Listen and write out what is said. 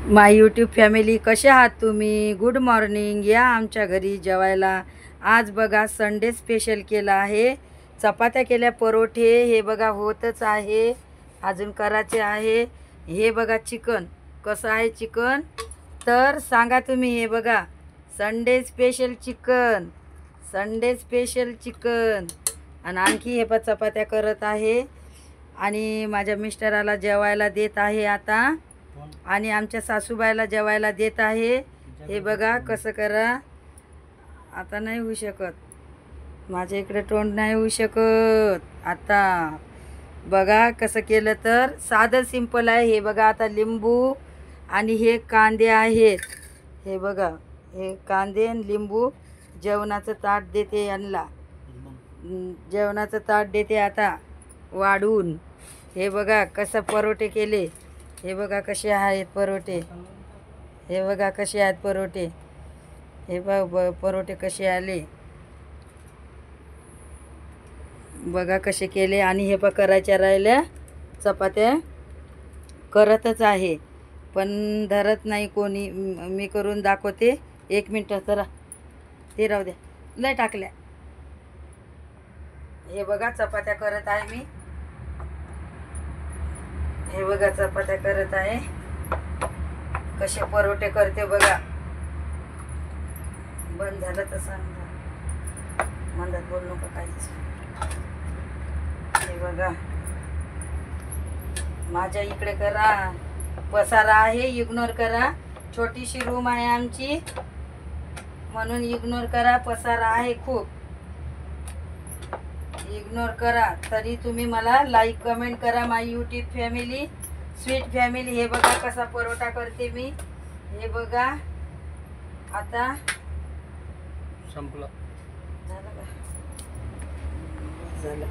माय YouTube family, कसे आहात तुम्ही? Good morning. या आमच्या घरी जेवायला. आज बघा संडे स्पेशल केला आहे. चपात्या केल्या, परोठे हे बघा होतच आहे, अजून करायचे आहे. हे बघा चिकन कसं आहे चिकन तर सांगा तुम्ही. हे बघा Sunday special chicken, Sunday special chicken. आणि आणखी हे पण चपात्या करत आहे आणि माझ्या मिस्टराला जेवायला देत आहे आता, आणि आमच्या सासूबाईला जेवायला देत आहे. हे बघा कसं करा. आता नाही होऊ शकत, माझ्या इकडे तोंड नाही होऊ शकत आता. बघा कसं केलं तर साधं सिंपल आहे. हे बघा आता लिंबू आणि हे कांदे आहेत. हे बघा हे कांदे आणि लिंबू. जेवणाचं ताट देते यांना, जेवणाचं ताट देते आता वाढून. हे बघा कसं परोठे केले. हे बघा कसे आहेत परोठे. हे बघा कसे आहेत परोठे. हे बघ परोठे कसे आले बघा कसे केले. आणि हे पण करायच्या राहिल्या चपात्या करतच आहे, पण धरत नाही कोणी. मी करून दाखवते. 1 मिनटं जरा ते राहू द्या, लय टाकल्या. हे बघा चपात्या करत आहे मी. हे बघा चपात्या करत आहे, कसे परोठे करते बघा. बंद झालं तर सांगा, मंदात बोल नको काहीच. हे बघा माझ्या इकडे करा, पसारा आहे इग्नोर करा. छोटीशी रूम आहे आमची म्हणून इग्नोर करा. पसारा आहे खूप, इग्नोर करा. तरी तुम्ही मला लाईक कमेंट करा. माय यूट्यूब फॅमिली, स्वीट फॅमिली. हे बघा कसा परोठा करते मी. हे बघा आता संपलं, झालं का? झालं.